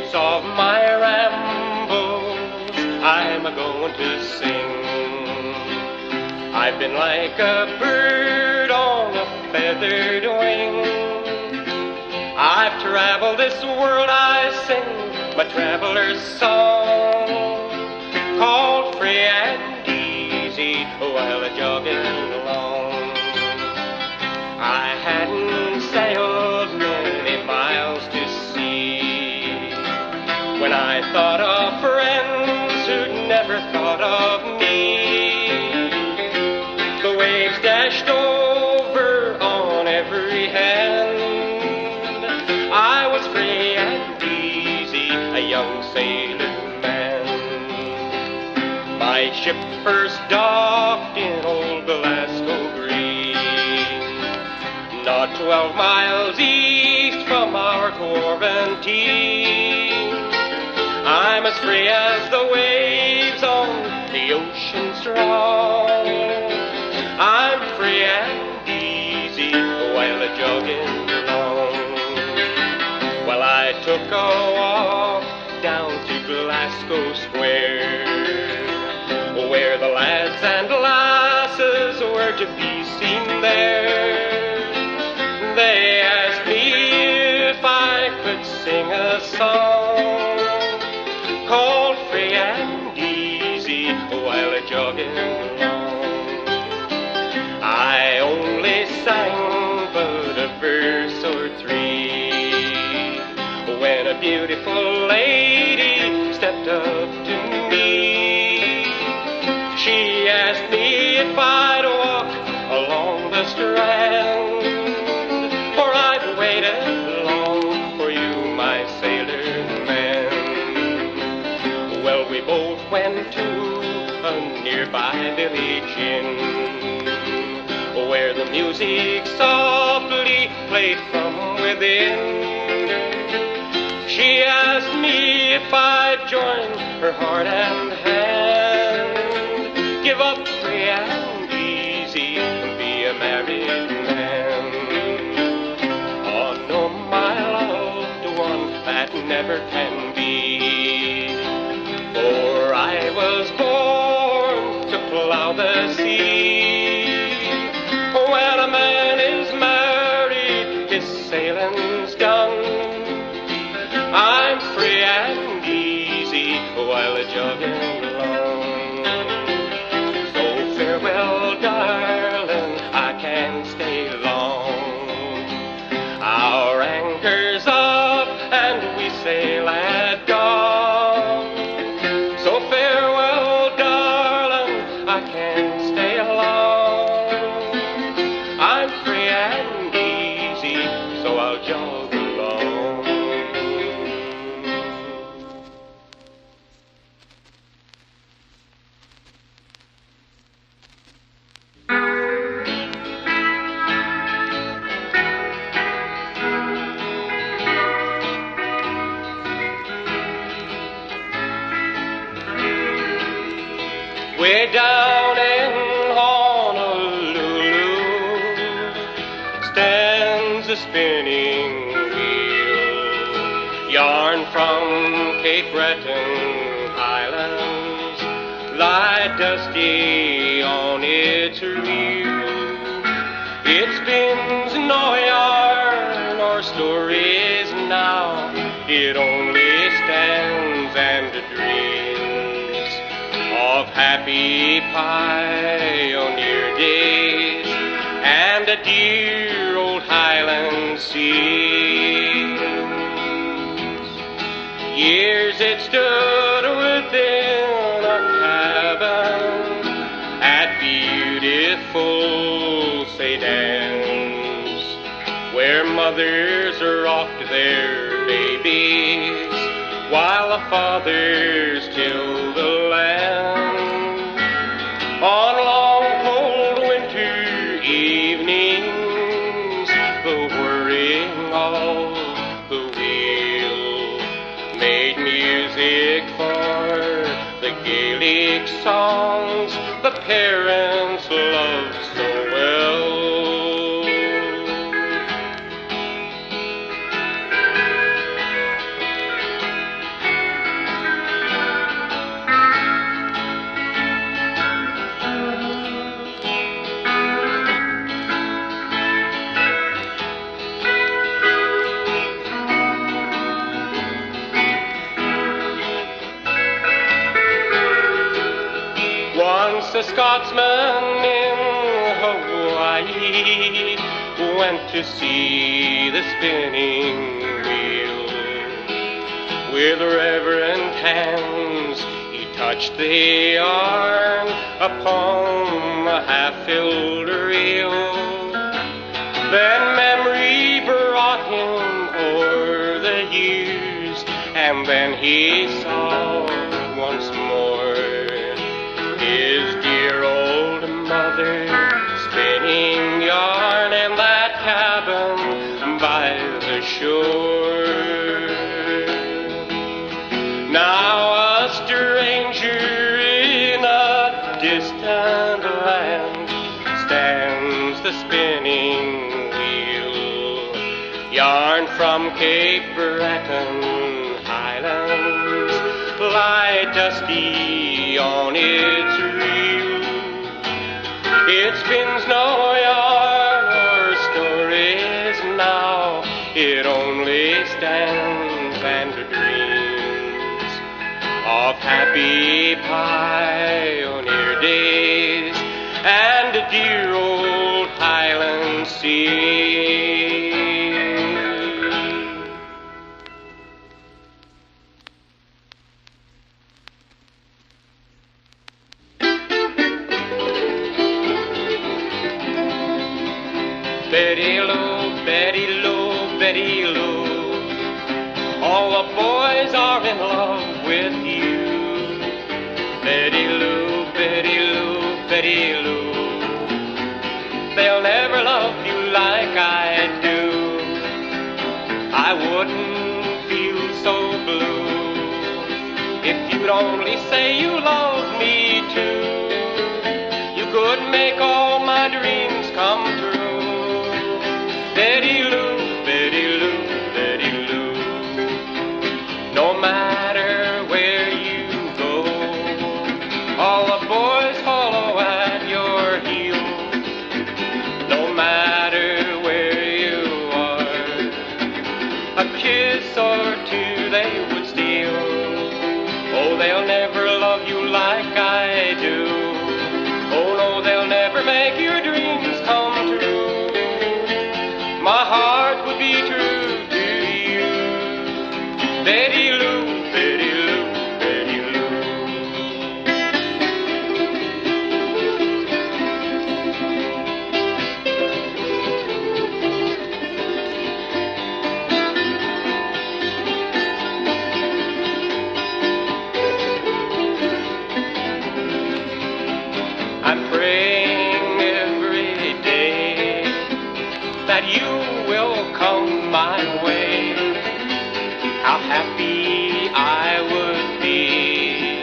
fruits of my rambles I'm a-going to sing. I've been like a bird on a feathered wing. I've traveled this world, I sing my traveler's song, called free and easy while a-jogging along. I hadn't sailed many miles to sea when I thought of friends who'd never thought of me. The waves dashed over on every hand. I was free and easy, a young sailor man. My ship first docked in old Glasgow Green, not 12 miles east from our quarantine. I'm as free as the waves on the ocean strong. I'm free and easy while a-jogging along. Well, I took a walk down to Glasgow Square, where the lads and lasses were to be seen there. They asked me if I could sing a song called free and easy while a-jogging along. I only sang but a verse or three when a beautiful lady stepped up to me. She asked me if I'd walk along the strand, for I've waited long for you, my sailor man. Well, we both went to a nearby village inn, where the music softly played from within. She asked me if I'd join her heart and hand, give up free and easy, and be a married man. Oh no, my loved one, that never can be, for I was born to plow the sea. When a man is married, his sailing's done. I'm free and easy while a-jogging along. So farewell, darling, I can't stay long. Our anchor's up and we sail at dawn. So farewell, darling, I can't stay long. I'm free and easy, so I'll jog along. Way down in Honolulu stands a spinning wheel, yarn from Cape Breton Islands lie dusty on its reel. It spins no yarn or stories now, it only stands and dreams of happy pioneer days and a dear old Highland scenes. Years it stood within a cabin at beautiful Sedans, where mothers rocked their babies while the fathers tilled the land. On long cold winter evenings, the whirring of the wheel made music for the Gaelic songs the parents loved so well. a Scotsman in Hawaii went to see the spinning wheel. With reverent hands he touched the yarn upon the half-filled reel. Then memory brought him o'er the years, and then he saw once more his dear old mother spinning yarn in that cabin by the shore. Now a stranger in a distant land stands the spinning wheel. Yarn from Cape Breton Islands lie dusty on its reel. It spins no yarn or stories now, it only stands and dreams of happy pioneer days and a dear old Highland sea. Betty Lou, Betty Lou, Betty Lou, all the boys are in love with you. Betty Lou, Betty Lou, Betty Lou, they'll never love you like I do. I wouldn't feel so blue if you'd only say you love me too. You could make all my dreams come true. Betty Lou, Betty Lou, Betty Lou, no matter where you go, all the boys follow at your heels. No matter where you are, a kiss or two they would steal. Oh, they'll never love you like I do. Oh no, they'll never make your dreams come true. My heart would be true to you. Betty Lou, Betty Lou, Betty Lou. I'm praying every day that you will come my way. How happy I would be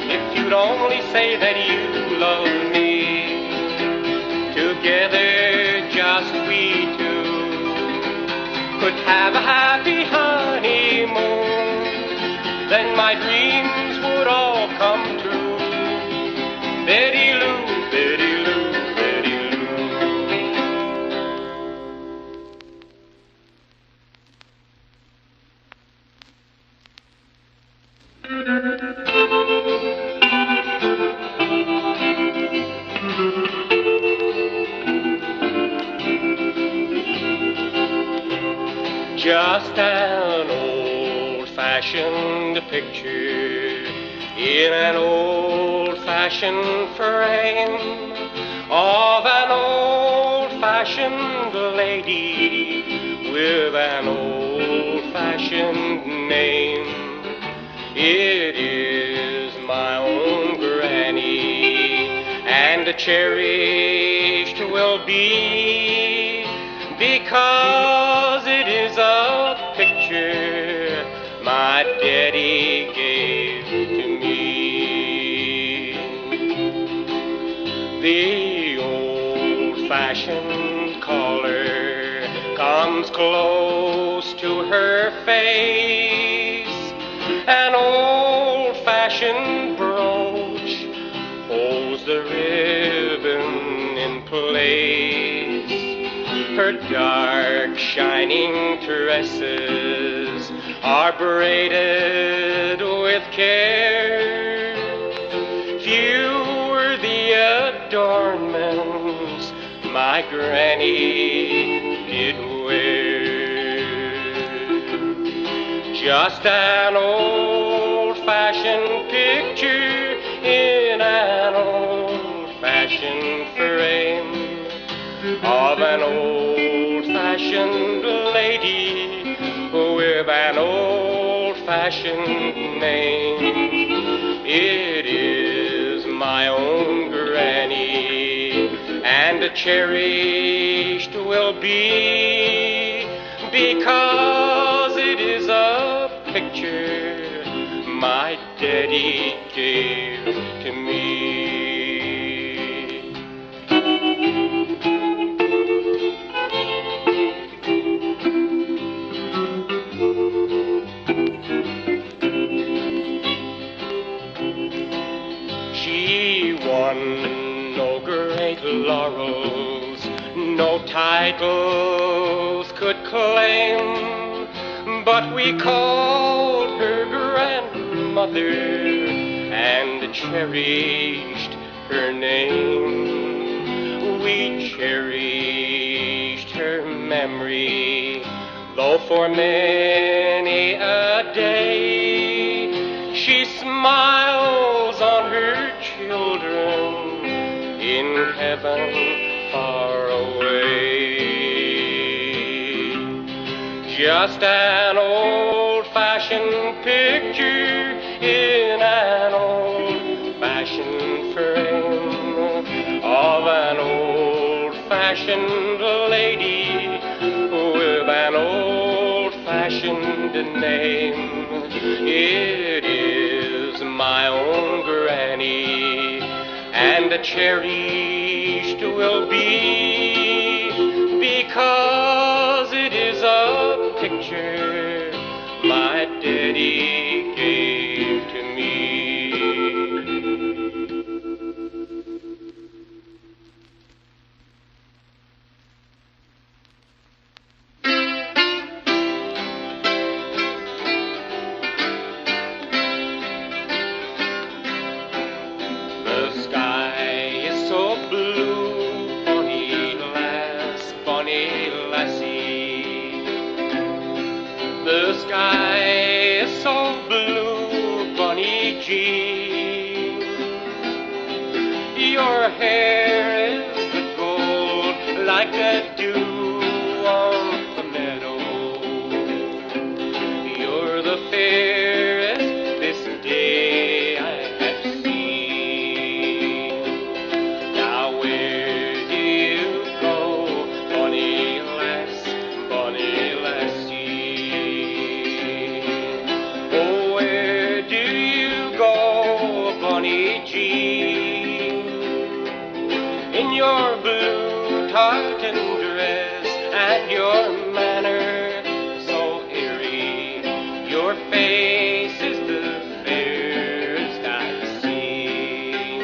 if you'd only say that you love me. Together just we two could have a happy honeymoon. Then my dreams would all come true. Betty Lou, Betty Lou, Betty Lou. Just an old-fashioned picture in an old-fashioned frame of an old-fashioned lady with an old-fashioned name. It is my own granny, and cherished will be, because it is a picture my daddy gave to me. The old-fashioned color comes close to her face. An old-fashioned brooch holds the ribbon in place. Her dark, shining tresses are braided with care. Few worthy granny did wear. Just an old-fashioned picture in an old-fashioned frame of an old-fashioned lady with an old-fashioned name. It is my own granny, and cherished will be, because it is a picture my daddy gave to me. She won no great laurels, no titles could claim, but we called her grandmother and cherished her name. We cherished her memory, though for many a day she smiles on her children in heaven far away. Just an old-fashioned picture in an old-fashioned frame of an old-fashioned lady with an old-fashioned name. It is my own granny, and cherished will be, because it is a picture my daddy gave to me. The sky is so blue, bonny lass, bonny lassie. The sky is so blue, bonny Jean. Your hair is the gold, like the dew on the meadow. You're the fairest this day I have seen. Now where do you go, bonny lass, bonny lassie? Oh, where do you go, bonny Jean? In your blue tartan dress and your manner so airy, your face is the fairest I've seen.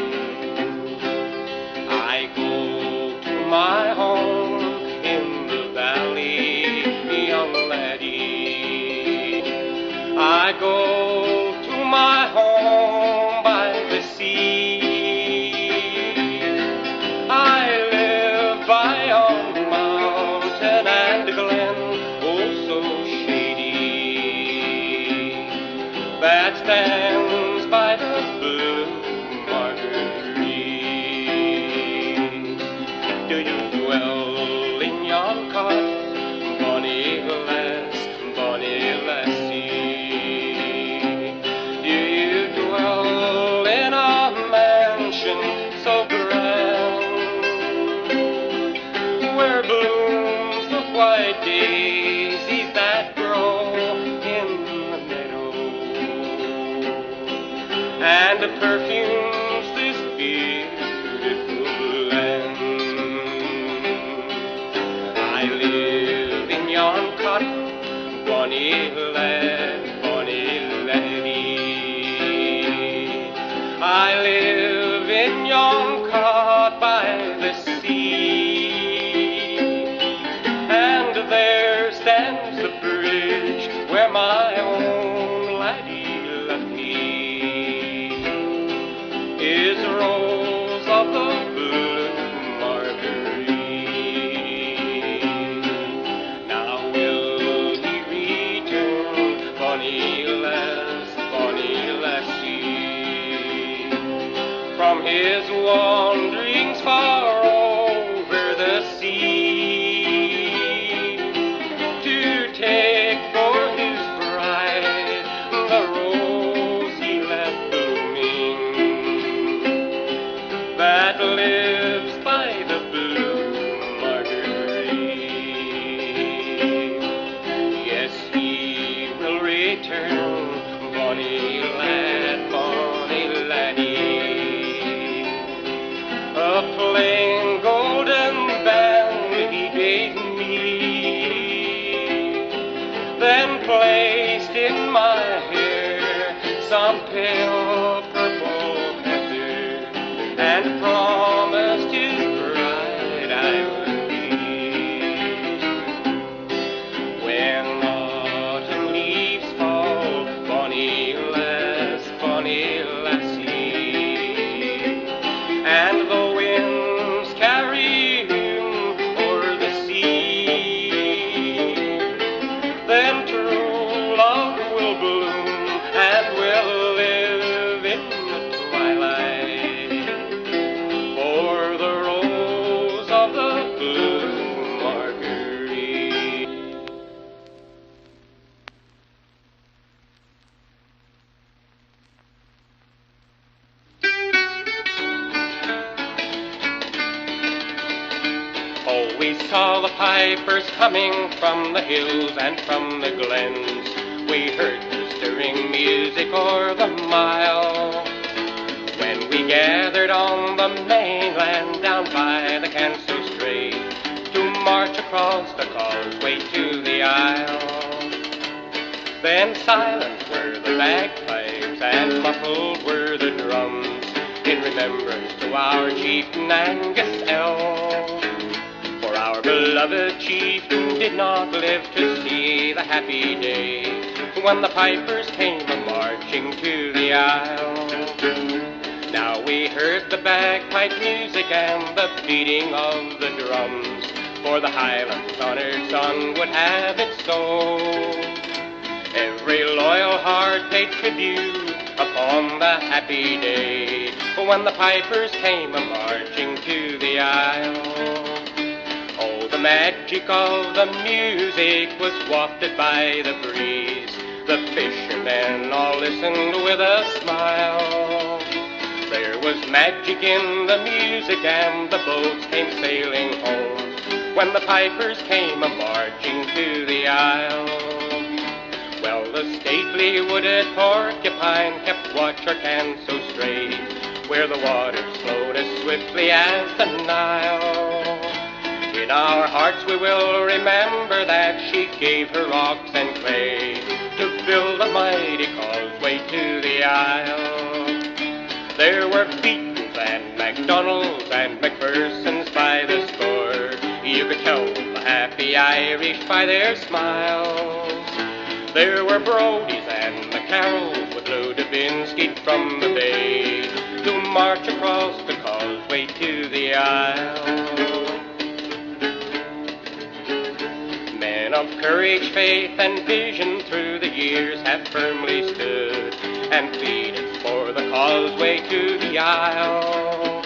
I go to my home in the valley, young laddie. I go to my home by the sea. I live by on mountain and glen, oh so shady, that stands by the blue marguerite. Do you dwell in yon cot, bonny lass, bonny lassie? Do you dwell in a mansion so grand, where blooms the white daisies that grow in the meadow, and the perfumes this beautiful land? I live in yon cot, bonny lad, bonny laddie. I live in yon cot by the sea, and there stands the bridge where my own laddie left me. some pale purple heather and promised his bride I would be. When autumn leaves fall, bonny lass, bonny lassie, and the winds carry him o'er the sea, then true love will bloom and we'll live in the twilight, for the rose of the blue marguerite. Oh, we saw the pipers coming from the hills and from the glens. We heard the stirring music o'er the mile. When we gathered on the mainland down by the Canso Strait to march across the causeway to the isle, then silent were the bagpipes and muffled were the drums in remembrance to our chieftain Angus L. For our beloved chieftain did not live to see the happy day when the pipers came a-marching to the isle. Now we heard the bagpipe music and the beating of the drums, for the Highlands' honored son would have it so. Every loyal heart paid tribute upon the happy day when the pipers came a-marching to the isle. Oh, the magic of the music was wafted by the breeze. The fishermen all listened with a smile. There was magic in the music and the boats came sailing home when the pipers came a-marching to the isle. Well, the stately wooded porcupine kept watch our Canso Strait, where the waters flowed as swiftly as the Nile. In our hearts we will remember that she gave her rocks and clay to build a mighty causeway to the isle. There were Beatons and MacDonalds and McPhersons by the score. You could tell the happy Irish by their smiles. There were Brodies and McCarrolls with Lou Dubinsky from the bay to march across the causeway to the isle. Men of courage, faith, and vision through the years have firmly stood and pleaded for the causeway to the isle.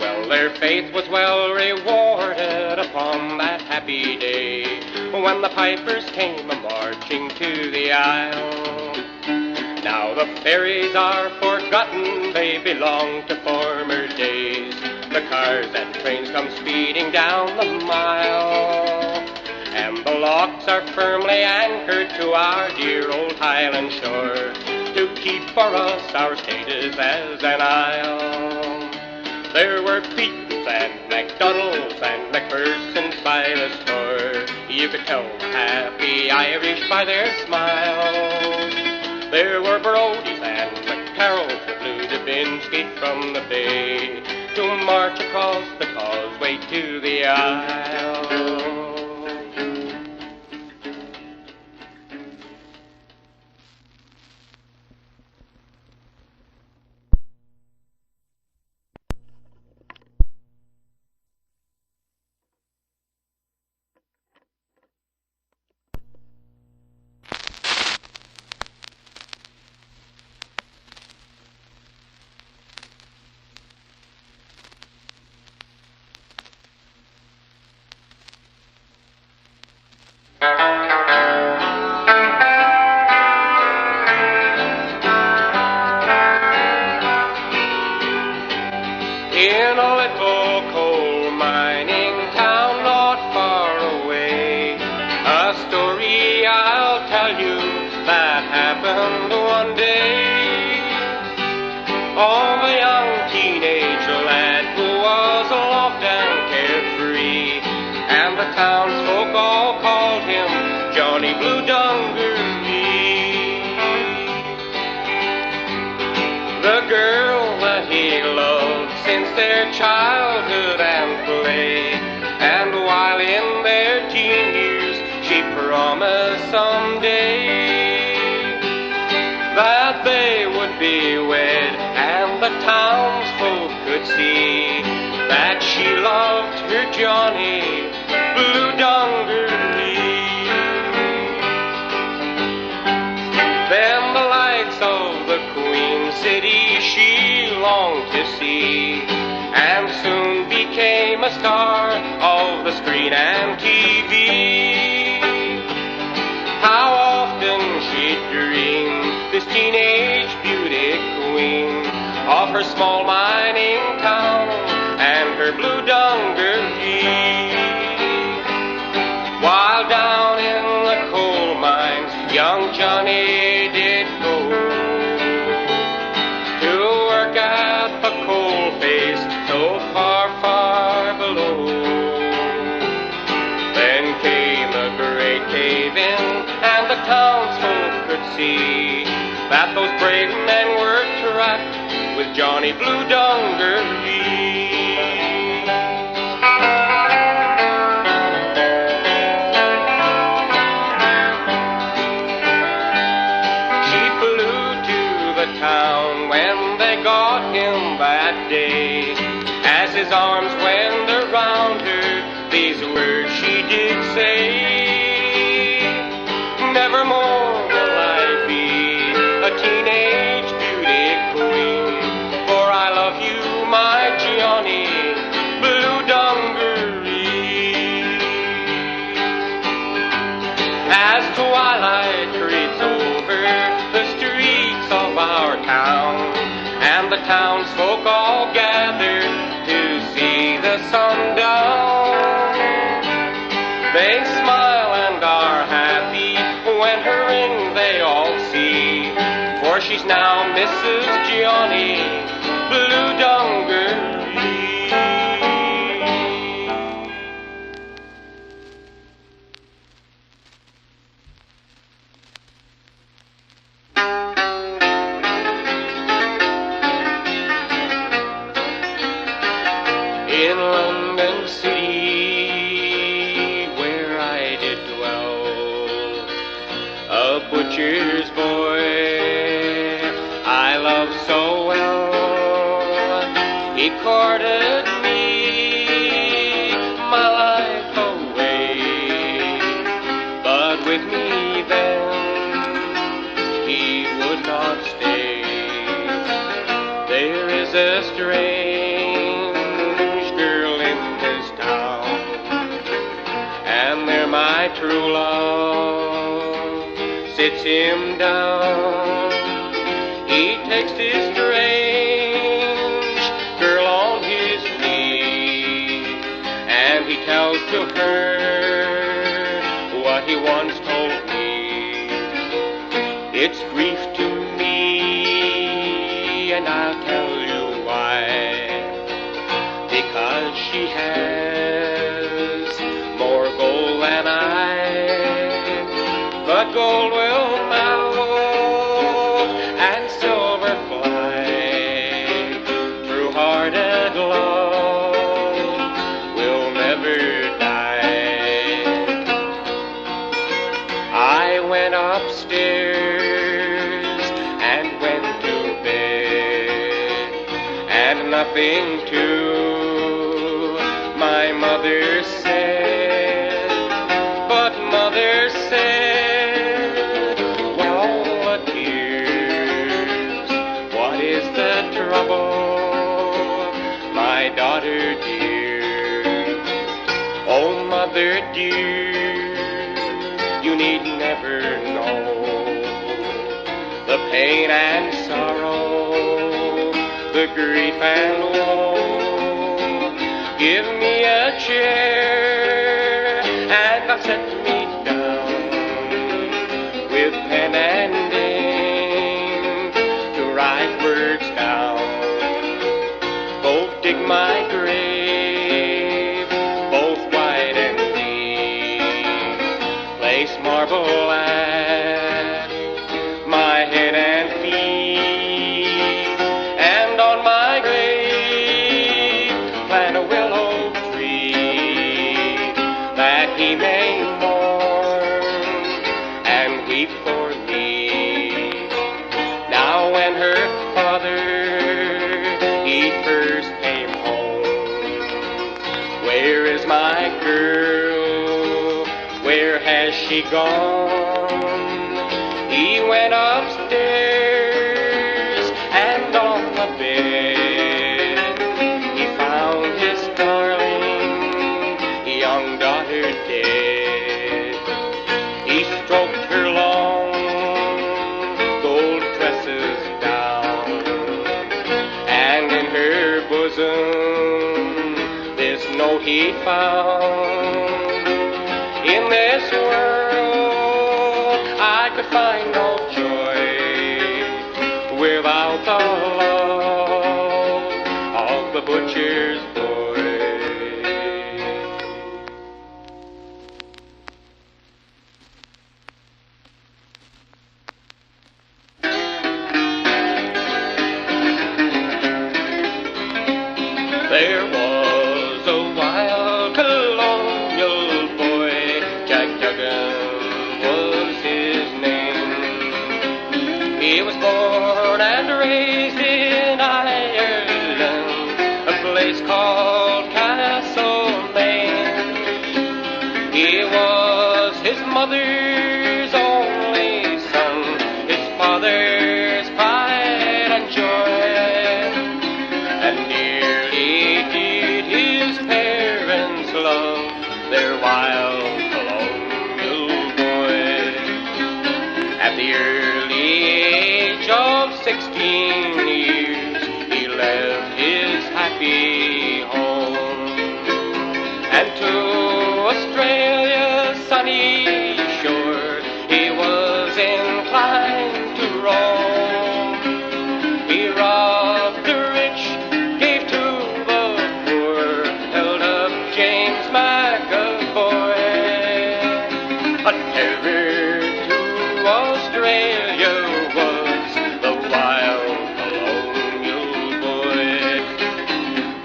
Well, their faith was well rewarded upon that happy day when the pipers came a-marching to the isle. Now the ferries are forgotten, they belong to former days. The cars and trains come speeding down the mile, and the locks are firmly anchored to our dear old Highland shore to keep for us our status as an isle. There were Beatons and MacDonalds and McPhersons by the score. You could tell the happy Irish by their smiles. There were Brodies and McCarrolls with Lou Dubinsky from the bay to march across the causeway to the isle. In a little coal mining town not far away, a story I'll tell you that happened one day. Of a young teenage lad who was loved and carefree, and the townsfolk all called him Johnny Blue Dungaree. childhood and play. And while in their teen years, she promised someday that they would be wed, and the townsfolk could see that she loved her Johnny Blue Dungaree. Then the lights of the Queen City she longed to see, and soon became a star of the screen and TV. How often she'd dream, this teenage beauty queen, of her small mining town and her blue dungaree. While down in the coal mines, young Johnny did go to work at the coal face so far, far below. Then came a great cave-in, and the townsfolk could see that those brave men were trapped with Johnny Blue Dungaree. She flew to the town when they got him that day. As his arms went around her, these words she did say: nevermore will I be a teenage beauty queen, for I love you, my Johnny Blue Dungaree. As twilight creeps over the streets of our town, and the townsfolk all gather to see the sun down, they smile and are happy when her ring they all see, for she's now Mrs. Johnny Blue Dungaree. In London City, where I did dwell, a butcher's boy I loved so well. He courted me my life away, but with me then he would not stay. There is a strange girl in this town, and there my true love sits him down. He takes this strange girl on his knee, and he tells to her what he once told me. It's grief to me, and I'll tell you why. Because she has more gold than I, but gold will melt and silver fly. True-hearted love will never die. I went upstairs and went to bed, and nothing to my mother said, but mother said, well, all the tears, what is the trouble, my daughter dear? Oh, mother dear, you need never know the pain and sorrow, the grief and woe. Give me a chair and I'll set me down with pen and ink to write words down. Both dig my grave, both wide and deep. Place marble at my head and feet, and on my grave he gone. He went upstairs and on the bed he found his darling, young daughter dead. He stroked her long gold tresses down, and in her bosom this note he found. In this world I could find no joy without the love of the butcher's boy. There was a wild colonial boy, Joggin was his name. He was born and raised in Ireland, a place called Castlemaine. He was his mother's only son, his father's pride and joy, and dearly did his parents love their wild colonial boy. At the early age of 16 years, he left his happy home and to Australia's sunny shore he was inclined to roam. He robbed the rich, gave to the poor, held up James McAvoy. But never to Australia was the wild colonial boy.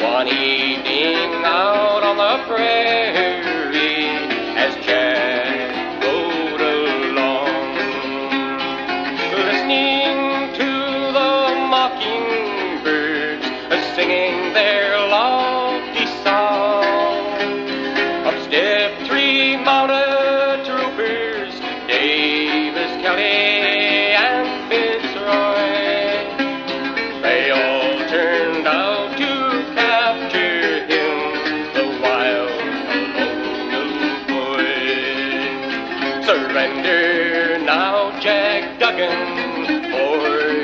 One evening out on the prairie, as Jack rode along, listening to the mockingbirds singing their lofty song, up stepped three mounted troopers, Davis, Kelly, and Fitzroy. They all turned out to capture him, the wild colonial boy. Surrender now, Jack Duggan, for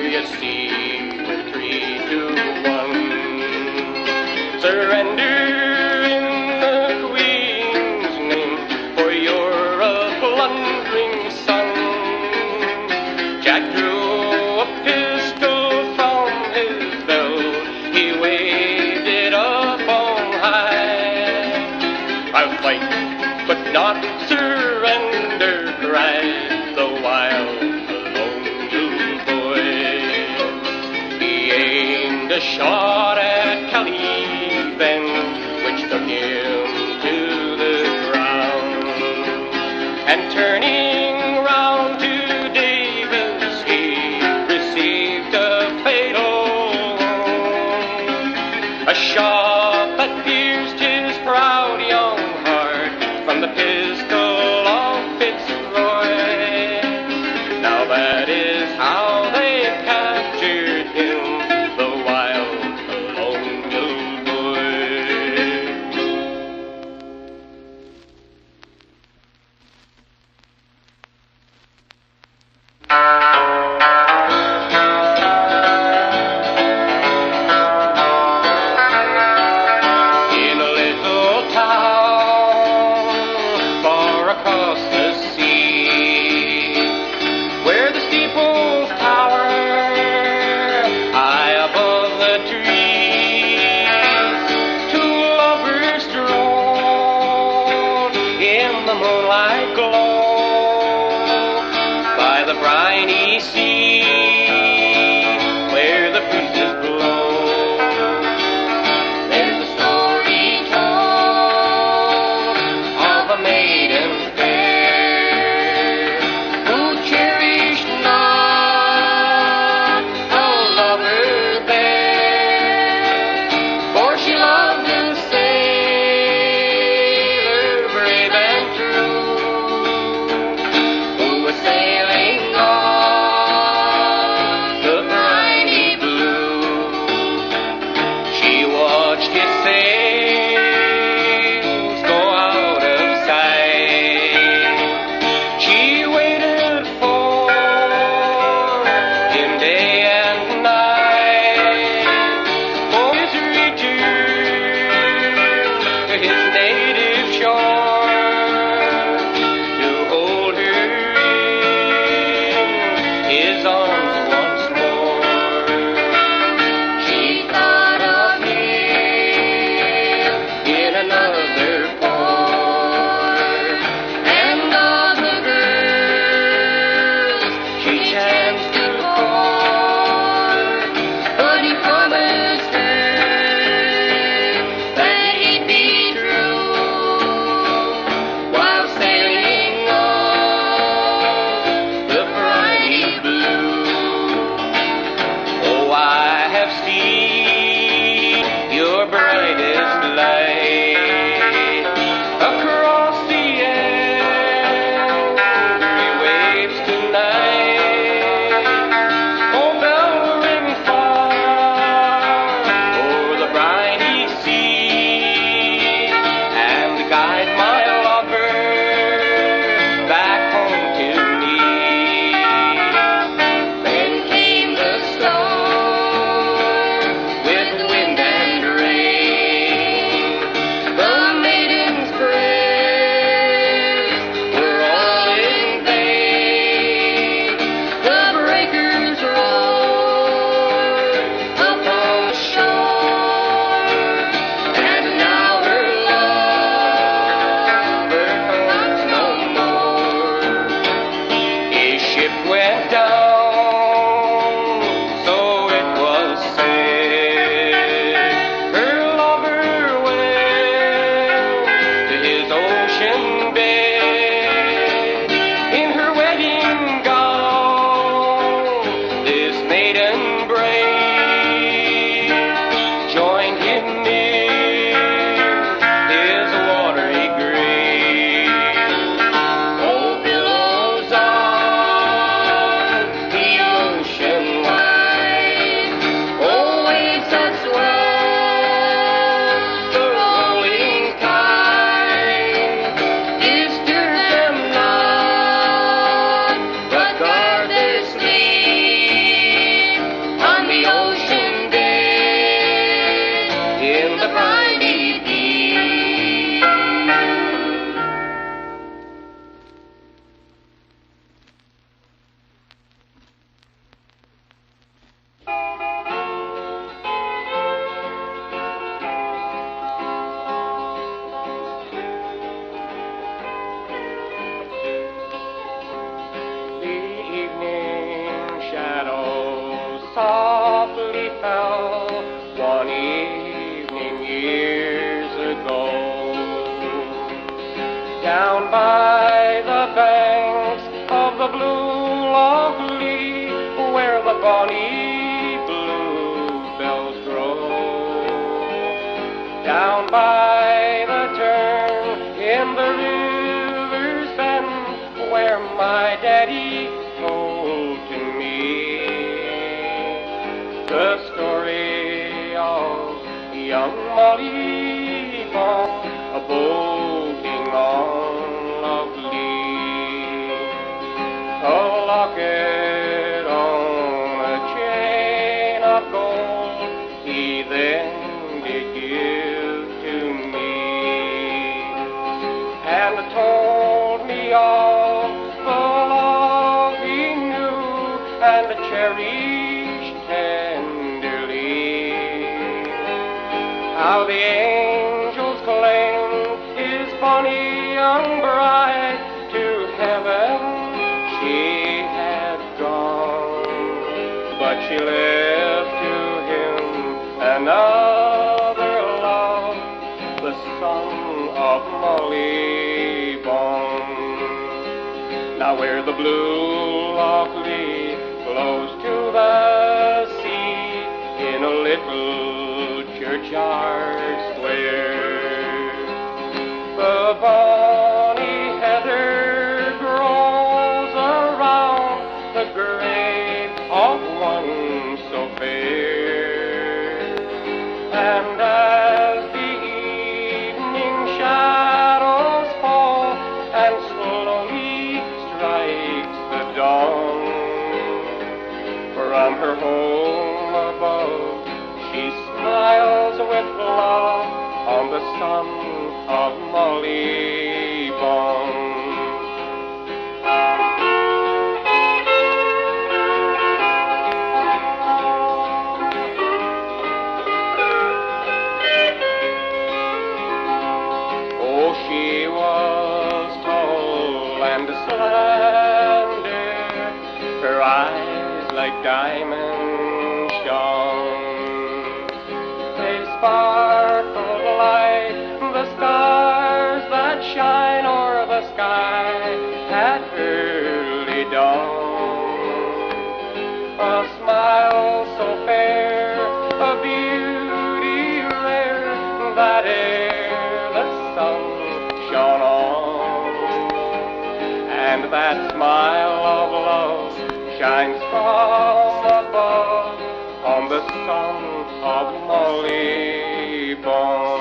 you see we're 3-1. Surrender in the Queen's name, for you're a blundering son. Jack drew a pistol from his belt, he waved it up on high. I'll fight, but not surrender, cried the wild colonial boy. He aimed a shot at Kelly then, which took him to the ground, and turning round to Davis he received a fatal wound, a shot that pierced his proud young heart from the pistol of Fitzroy. Now that is how they captured him, the wild colonial maiden brave joined him near his watery grave. Oh, billows on the ocean wide, oh, waves that swell the rolling tide, disturb them not, but guard their sleep on the ocean day in the briny deep. The evening shadows softly fell one evening years ago, down by the banks of the blue Loch Lee, where the bonny bluebells grow, down by the turn in the river's bend, where my daddy told to me the story of young Molly Ball, a boating on Loch Lee. A locket on a chain of gold he then did give to me, and told me of the love he knew and cherished tenderly, how the angels claimed his bonny young bride to heaven she had gone, but she left to him another love, the son of Molly Bond. Now where the blue Loch Lee flows to the sea, in a little churchyard square, the bonny heather grows around the grave of one so fair, and as the evening shadows fall and slowly strikes the dawn, from her home above she smiles with love on the son of Molly Bond. Oh, she was tall and slender, her eyes like diamonds shone, they sparkled like the stars that shine o'er the sky at early dawn. A smile so fair, a beauty rare, that ere the sun shone on, and that smile of love shines from above on the son of Molly Bond.